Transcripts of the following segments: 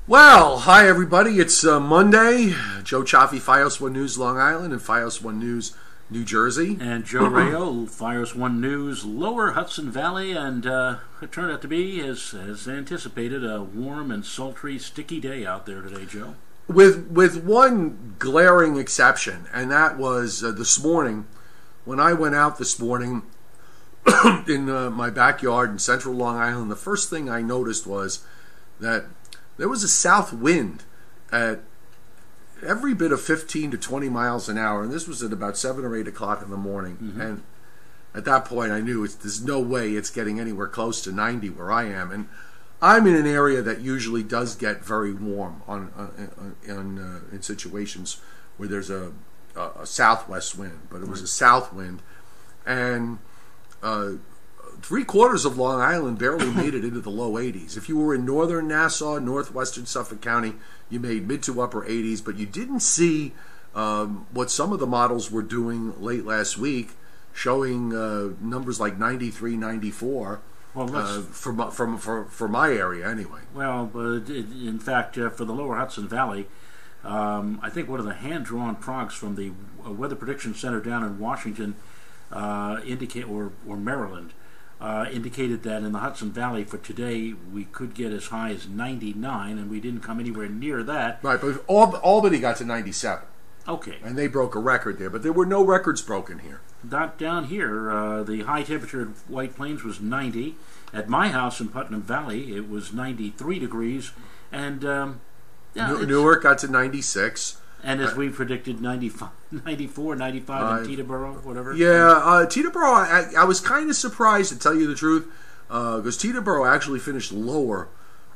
Well, hi everybody. It's Monday. Joe Chaffee, Fios One News, Long Island, and Fios One News, New Jersey. And Joe Rayo, Fios One News, Lower Hudson Valley, and it turned out to be, as anticipated, a warm and sultry, sticky day out there today, Joe. With one glaring exception, and that was this morning. When I went out this morning in my backyard in central Long Island, the first thing I noticed was that there was a south wind at every bit of 15 to 20 miles an hour, and this was at about 7 or 8 o'clock in the morning. Mm-hmm. And at that point, I knew there's no way it's getting anywhere close to 90 where I am. And I'm in an area that usually does get very warm in situations where there's a southwest wind, but it was a south wind, and 3/4 of Long Island barely made it into the low 80s. If you were in northern Nassau, northwestern Suffolk County, you made mid to upper 80s, but you didn't see what some of the models were doing late last week, showing numbers like 93, 94 for my area anyway. Well, in fact, for the Lower Hudson Valley, I think one of the hand-drawn progs from the Weather Prediction Center down in Washington or Maryland indicated that in the Hudson Valley for today we could get as high as 99, and we didn't come anywhere near that. Right, but Albany got to 97. Okay. And they broke a record there, but there were no records broken here. Not down here. The high temperature at White Plains was 90. At my house in Putnam Valley, it was 93 degrees, and Newark got to 96. And as we predicted, 95, 94, 95 in Teterboro, whatever. Yeah, Teterboro, I was kind of surprised, to tell you the truth, because Teterboro actually finished lower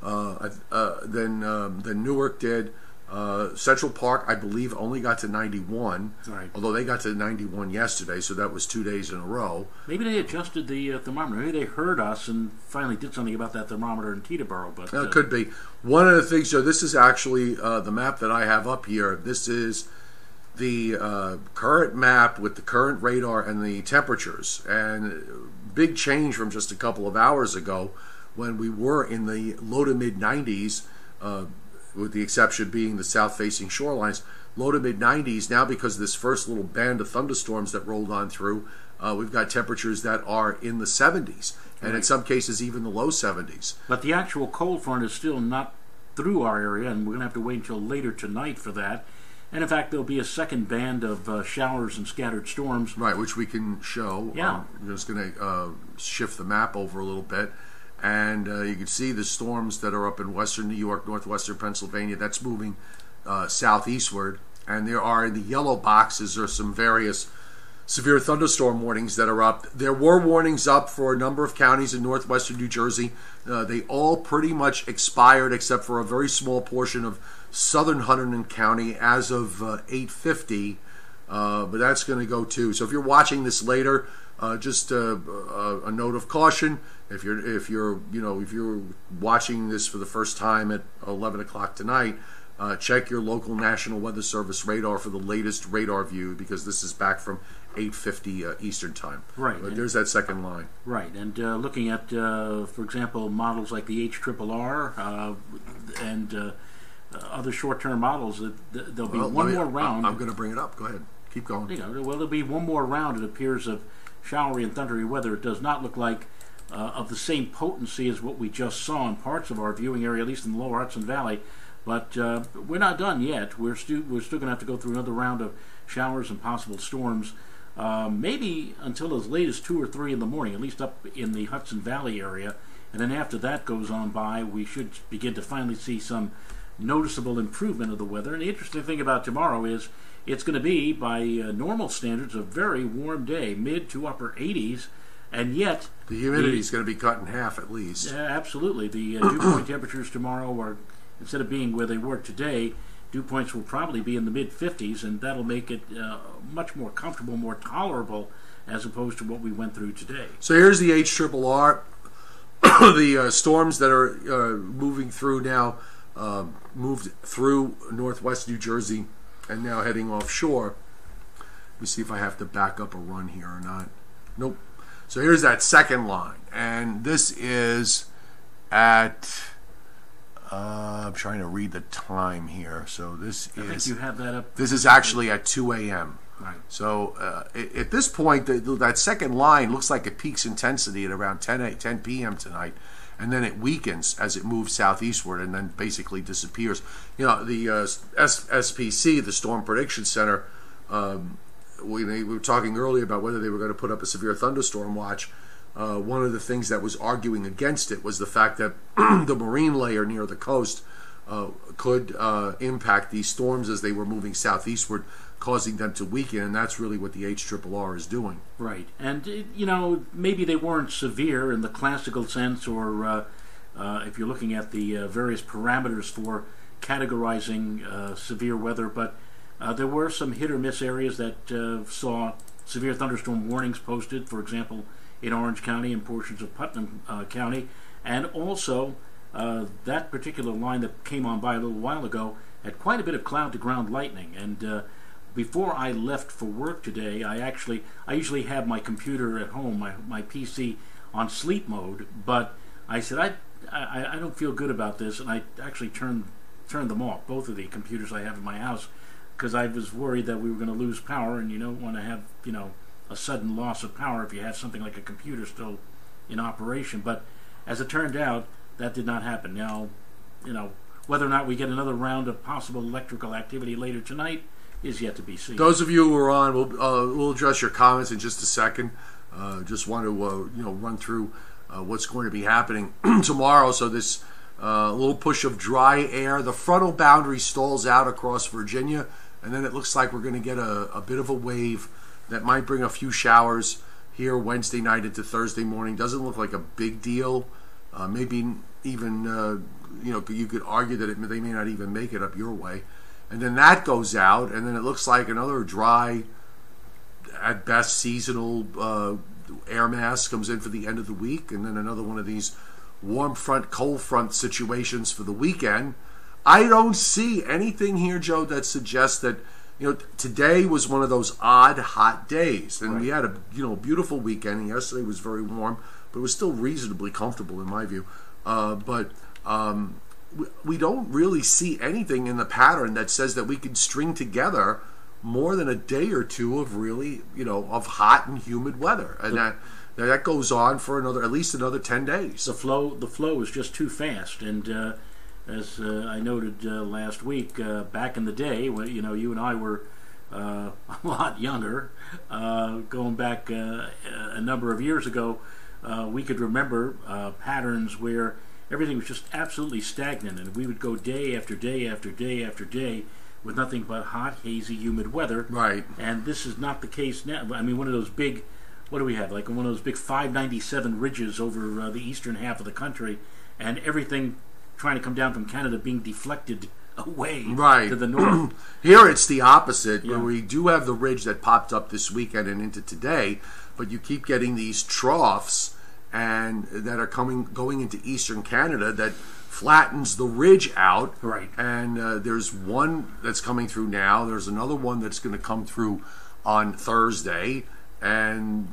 than Newark did. Central Park, I believe, only got to 91, right, although they got to 91 yesterday, so that was 2 days in a row. Maybe they adjusted the thermometer. Maybe they heard us and finally did something about that thermometer in Teterboro. But it could be. One of the things, so this is actually the map that I have up here. This is the current map with the current radar and the temperatures. And big change from just a couple of hours ago when we were in the low to mid 90s, with the exception being the south-facing shorelines, low to mid-90s. Now, because of this first little band of thunderstorms that rolled on through, we've got temperatures that are in the 70s, and in some cases even the low 70s. But the actual cold front is still not through our area, and we're going to have to wait until later tonight for that. And in fact, there'll be a second band of showers and scattered storms. Right, which we can show. Yeah. I'm just going to shift the map over a little bit. And you can see the storms that are up in western New York, northwestern Pennsylvania. That's moving southeastward. And there are, in the yellow boxes, are some various severe thunderstorm warnings that are up. There were warnings up for a number of counties in northwestern New Jersey. They all pretty much expired except for a very small portion of southern Hunterdon County as of 8:50. But that's going to go too. So if you're watching this later, just a note of caution. If you're watching this for the first time at 11 o'clock tonight, check your local National Weather Service radar for the latest radar view, because this is back from 8:50 Eastern Time. Right. But there's that second line. Right. And looking at, for example, models like the HRRR and other short-term models, there'll be one more round. I'm going to bring it up. Go ahead. Keep going. Well, there'll be one more round, it appears, of showery and thundery weather. It does not look like of the same potency as what we just saw in parts of our viewing area, at least in the Lower Hudson Valley. But we're not done yet. We're still going to have to go through another round of showers and possible storms, maybe until as late as 2 or 3 in the morning, at least up in the Hudson Valley area. And then after that goes on by, we should begin to finally see some noticeable improvement of the weather. And the interesting thing about tomorrow is it's going to be, by normal standards, a very warm day, mid to upper 80s, and yet the humidity is going to be cut in half at least. Absolutely. The dew point temperatures tomorrow are, instead of being where they were today, dew points will probably be in the mid-50s, and that'll make it much more comfortable, more tolerable, as opposed to what we went through today. So here's the HRRR. The storms that are moving through now moved through northwest New Jersey and now heading offshore. Let me see if I have to back up a run here or not. Nope. So here's that second line, and this is at I'm trying to read the time here. So I think you have that up. This is actually at 2 a.m. Right. So at this point, that second line looks like it peaks intensity at around 10 p.m. tonight, and then it weakens as it moves southeastward and then basically disappears. You know, the SPC, the Storm Prediction Center, we were talking earlier about whether they were going to put up a severe thunderstorm watch. One of the things that was arguing against it was the fact that the marine layer near the coast could impact these storms as they were moving southeastward, causing them to weaken, and that's really what the HRRR is doing. Right, and you know, maybe they weren't severe in the classical sense, or if you're looking at the various parameters for categorizing severe weather, but there were some hit or miss areas that saw severe thunderstorm warnings posted, for example, in Orange County and portions of Putnam County, and also that particular line that came on by a little while ago had quite a bit of cloud-to-ground lightning, and before I left for work today, I usually have my computer at home, my PC on sleep mode, but I said I don't feel good about this, and I actually turned them off, both of the computers I have in my house, because I was worried that we were going to lose power, and you don't want to have, you know, a sudden loss of power if you have something like a computer still in operation. But as it turned out, that did not happen. Now, you know, whether or not we get another round of possible electrical activity later tonight is yet to be seen. Those of you who are on, we'll address your comments in just a second. Just want to run through what's going to be happening tomorrow. So this little push of dry air, the frontal boundary stalls out across Virginia, and then it looks like we're going to get a bit of a wave that might bring a few showers here Wednesday night into Thursday morning. Doesn't look like a big deal. Maybe even you could argue that they may not even make it up your way. And then that goes out, and then it looks like another dry, at best seasonal air mass comes in for the end of the week, and then another one of these warm front, cold front situations for the weekend. I don't see anything here, Joe, that suggests that today was one of those odd hot days, and we had a beautiful weekend. And yesterday was very warm, but it was still reasonably comfortable in my view. But we don't really see anything in the pattern that says that we can string together more than a day or two of really, of hot and humid weather, and that goes on for at least another 10 days. The flow is just too fast, and as I noted last week, back in the day when you and I were a lot younger, going back a number of years ago, we could remember patterns where everything was just absolutely stagnant, and we would go day after day after day after day with nothing but hot, hazy, humid weather. Right. And this is not the case now. I mean, one of those big, what do we have? Like one of those big 597 ridges over the eastern half of the country, and everything trying to come down from Canada being deflected away to the north. Here it's the opposite, where we do have the ridge that popped up this weekend and into today, but you keep getting these troughs and that are going into eastern Canada that flattens the ridge out. Right. And there's one that's coming through now. There's another one that's going to come through on Thursday. And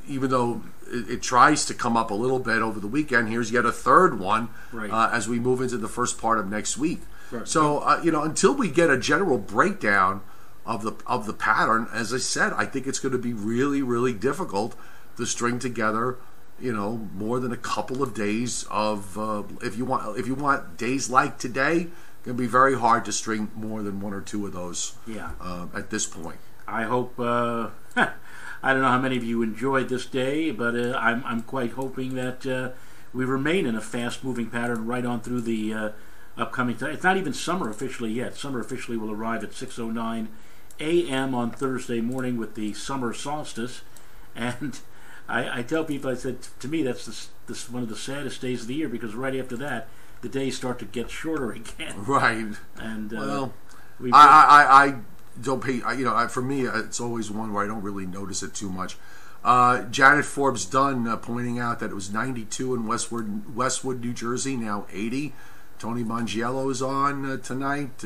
even though it tries to come up a little bit over the weekend, here's yet a third one as we move into the first part of next week. Right. So until we get a general breakdown of the pattern, as I said, I think it's going to be really, really difficult to string together more than a couple of days of if you want days like today, it's going to be very hard to string more than one or two of those at this point. I hope I don't know how many of you enjoyed this day, but I'm quite hoping that we remain in a fast-moving pattern right on through the upcoming time. It's not even summer officially yet. Summer officially will arrive at 6:09 a.m. on Thursday morning with the summer solstice, and I tell people, I said, to me, that's this one of the saddest days of the year, because right after that, the days start to get shorter again. Right. And I don't pay. For me, it's always one where I don't really notice it too much. Janet Forbes Dunn pointing out that it was 92 in Westwood, New Jersey, now 80. Tony Mangiello is on tonight.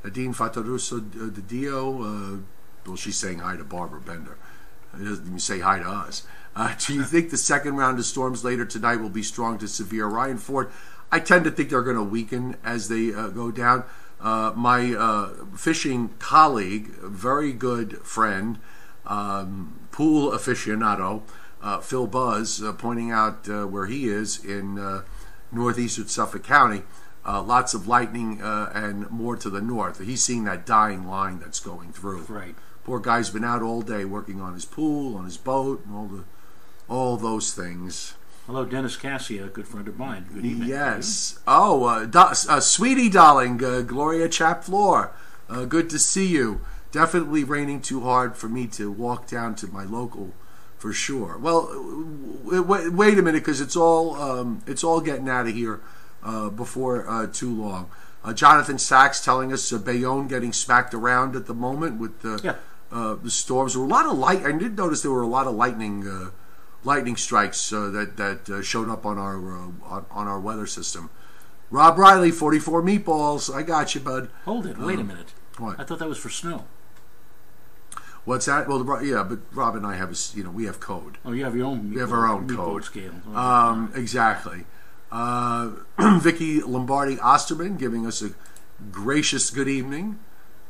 Nadine Fataruso de Dio. Well, she's saying hi to Barbara Bender. It doesn't even say hi to us. Do you think the second round of storms later tonight will be strong to severe? Ryan Ford, I tend to think they're going to weaken as they go down. My fishing colleague, very good friend, pool aficionado, Phil Buzz, pointing out where he is in northeastern Suffolk County, lots of lightning and more to the north. He's seeing that dying line that's going through. Right. Poor guy's been out all day working on his pool, on his boat, and all those things. Hello, Dennis Cassia, a good friend of mine. Good evening. Yes. Oh, sweetie darling, Gloria Chapflor, good to see you. Definitely raining too hard for me to walk down to my local, for sure. Well, wait a minute, because it's all getting out of here before too long. Jonathan Sachs telling us Bayonne getting smacked around at the moment with the storms. There were a lot of I did notice there were a lot of lightning strikes that showed up on our weather system. Rob Riley, 44 meatballs. I got you, bud. Hold it. Wait a minute. What? I thought that was for snow. What's that? Well, but Rob and I have we have code. Oh, you have your own. We have our own code scale. Exactly. Vicky Lombardi Osterman giving us a gracious good evening.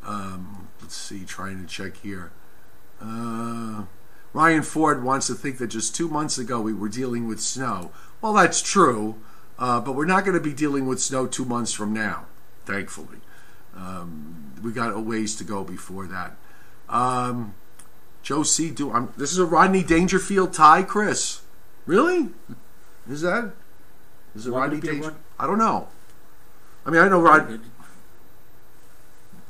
Let's see, trying to check here. Ryan Ford wants to think that just 2 months ago we were dealing with snow. Well, that's true, but we're not going to be dealing with snow 2 months from now, thankfully. We got a ways to go before that. Joe C. This is a Rodney Dangerfield tie, Chris. Really? Is it Rodney Dangerfield? I don't know. I mean, I know Rod.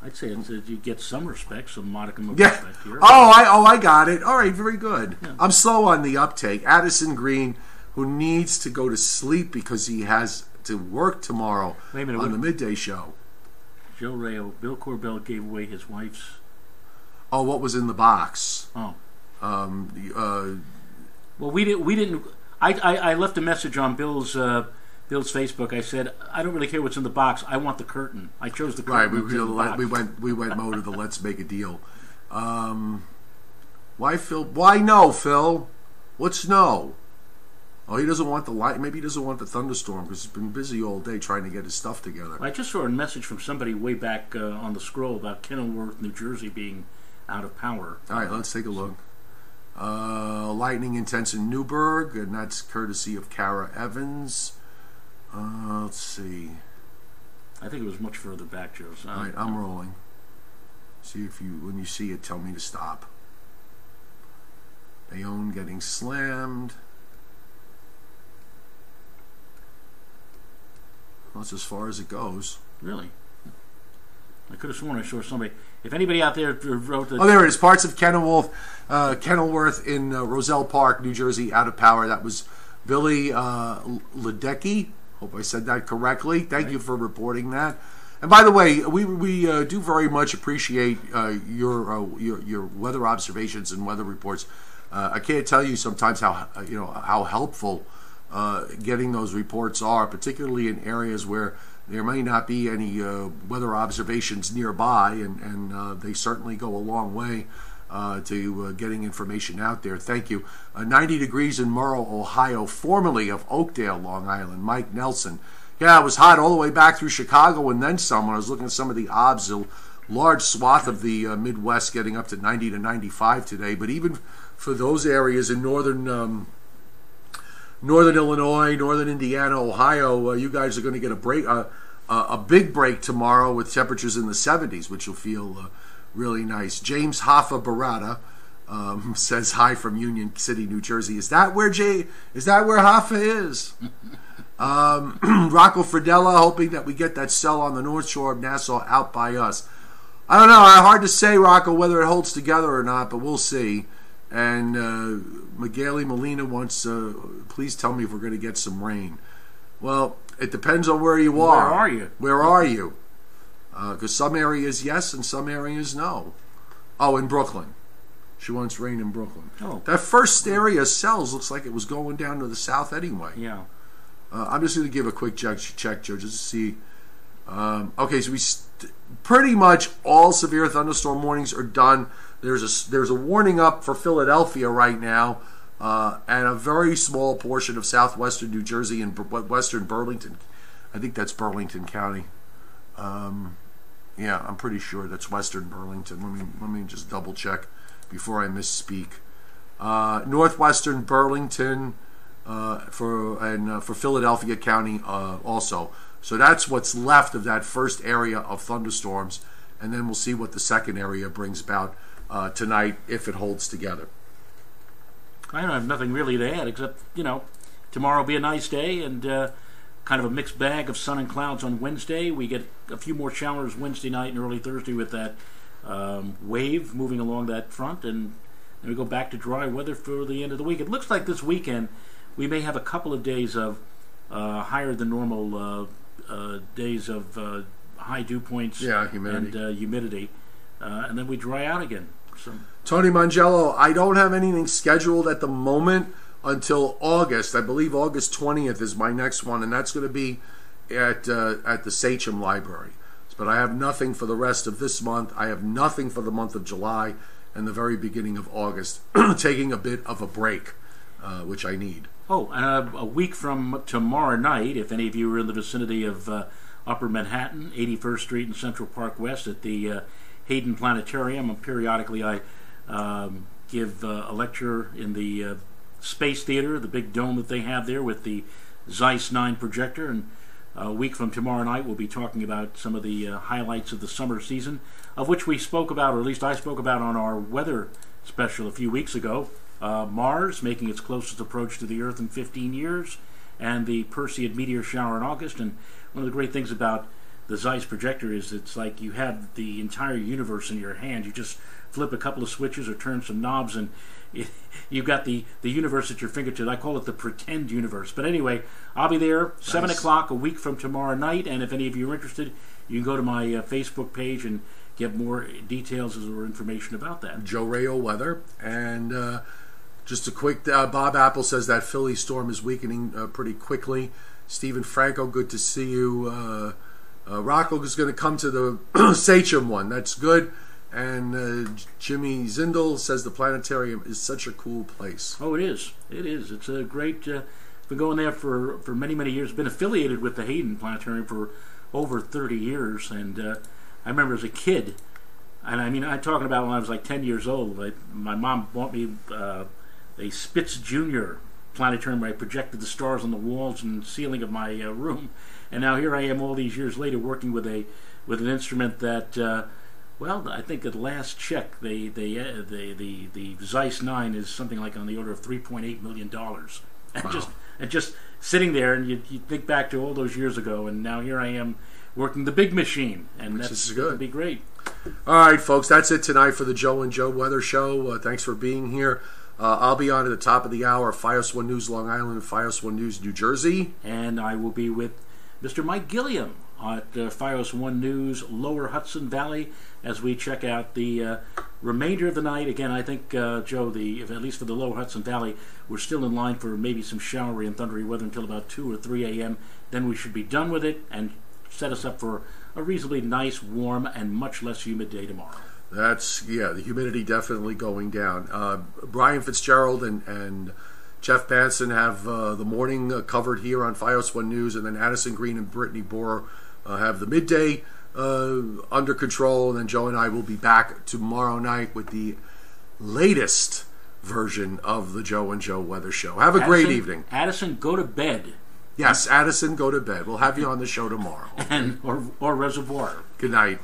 I'd say you get some respect, some modicum of Yeah. respect here. I got it. All right, very good. Yeah. I'm slow on the uptake. Addison Green, who needs to go to sleep because he has to work tomorrow Wait a minute, on the midday show. Joe Rayo, Bill Corbell gave away his wife's. Oh, what was in the box? Oh. Well, we didn't. I left a message on Bill's Facebook. I said, I don't really care what's in the box. I want the curtain. I chose the curtain. Right, we went mode of the let's make a deal. Why Phil? Why no, Phil? What's no? Oh, he doesn't want the light. Maybe he doesn't want the thunderstorm because he's been busy all day trying to get his stuff together. I just saw a message from somebody way back on the scroll about Kenilworth, New Jersey being out of power. All right, let's take a look. Lightning intense in Newburgh, and that's courtesy of Kara Evans. Let's see. I think it was much further back, Joe. So All right, I'm rolling. See if when you see it, tell me to stop. Bayonne getting slammed. That's as far as it goes. Really? I could have sworn I saw somebody. If anybody out there wrote that. Oh, there it is. Parts of Kenilworth in Roselle Park, New Jersey, out of power. That was Billy Ledecky. Hope I said that correctly. Thank you for reporting that. And by the way, we do very much appreciate your weather observations and weather reports. I can't tell you sometimes how helpful getting those reports are, particularly in areas where there may not be any weather observations nearby, and they certainly go a long way to getting information out there. Thank you. 90 degrees in Murrow, Ohio, formerly of Oakdale, Long Island. Mike Nelson. Yeah, it was hot all the way back through Chicago and then some. When I was looking at some of the obs, a large swath of the Midwest getting up to 90 to 95 today. But even for those areas in northern Illinois, northern Indiana, Ohio, you guys are going to get a big break tomorrow with temperatures in the 70s, which will feel really nice. James Hoffa Barata says hi from Union City, New Jersey. Is that where Hoffa is? Rocco Fridella hoping that we get that cell on the North Shore of Nassau out by us. I don't know. Hard to say, Rocco, whether it holds together or not, but we'll see. And Magali Molina wants, please tell me if we're going to get some rain. Well, it depends on where you are. Where are you? Where are you? Because some areas yes and some areas no. Oh, in Brooklyn. She wants rain in Brooklyn. Oh. That first area cells looks like it was going down to the south anyway. Yeah. I'm just going to give a quick check, Joe, just to see. Okay, so pretty much all severe thunderstorm warnings are done. There's a warning up for Philadelphia right now, and a very small portion of southwestern New Jersey and western Burlington I think that's Burlington County. Yeah, I'm pretty sure that's Western Burlington. Let me just double check before I misspeak. Northwestern Burlington for Philadelphia County also. So that's what's left of that first area of thunderstorms, and then we'll see what the second area brings about tonight if it holds together. I don't have nothing really to add except, tomorrow will be a nice day and kind of a mixed bag of sun and clouds on Wednesday. We get a few more showers Wednesday night and early Thursday with that wave moving along that front, and then we go back to dry weather for the end of the week. It looks like this weekend we may have a couple of days of higher than normal days of high dew points humidity. and humidity, and then we dry out again. So. Tony Mangello, I don't have anything scheduled at the moment until August. I believe August 20th is my next one, and that's going to be at the Sachem Library. But I have nothing for the rest of this month. I have nothing for the month of July and the very beginning of August. Taking a bit of a break, which I need. Oh, and a week from tomorrow night, if any of you are in the vicinity of Upper Manhattan, 81st Street and Central Park West at the Hayden Planetarium, and periodically I give a lecture in the Space Theater, the big dome that they have there with the Zeiss 9 projector. And a week from tomorrow night we'll be talking about some of the highlights of the summer season, of which we spoke about, or at least I spoke about on our weather special a few weeks ago. Mars making its closest approach to the Earth in 15 years, and the Perseid meteor shower in August. And one of the great things about the Zeiss projector is it's like you have the entire universe in your hand. You just flip a couple of switches or turn some knobs, and you've got the universe at your fingertips. I call it the pretend universe. But anyway, I'll be there 7 o'clock a week from tomorrow night, and if any of you are interested, you can go to my Facebook page and get more details or information about that. Joe Rayo Weather. And just a quick, Bob Apple says that Philly storm is weakening pretty quickly. Stephen Franco, good to see you. Rocco is going to come to the Sachem one. That's good. And Jimmy Zindel says the planetarium is such a cool place. Oh, it is. It is. It's a great... been going there for many, many years. Been affiliated with the Hayden Planetarium for over 30 years. And I remember as a kid, and I mean, I'm talking about when I was like 10 years old, my mom bought me a Spitz Jr. planetarium where I projected the stars on the walls and ceiling of my room. And now here I am all these years later working with an instrument that... well, I think at last check, the Zeiss 9 is something like on the order of $3.8 million. And wow. just sitting there, and you think back to all those years ago, and now here I am working the big machine, and that's going to be great. All right, folks, that's it tonight for the Joe and Joe Weather Show. Thanks for being here. I'll be on at the top of the hour, Fios 1 News Long Island and Fios 1 News New Jersey. And I will be with Mr. Mike Gilliam at Fios 1 News Lower Hudson Valley as we check out the remainder of the night. Again, I think, Joe, at least for the Lower Hudson Valley, we're still in line for maybe some showery and thundery weather until about 2 or 3 a.m. Then we should be done with it and set us up for a reasonably nice, warm, and much less humid day tomorrow. The humidity definitely going down. Brian Fitzgerald and Jeff Banson have the morning covered here on Fios 1 News, and then Addison Green and Brittany Borer have the midday under control, and then Joe and I will be back tomorrow night with the latest version of the Joe and Joe Weather Show. Have a great evening. Addison, go to bed. Yes, Addison, go to bed. We'll have you on the show tomorrow. Or Reservoir. Good night.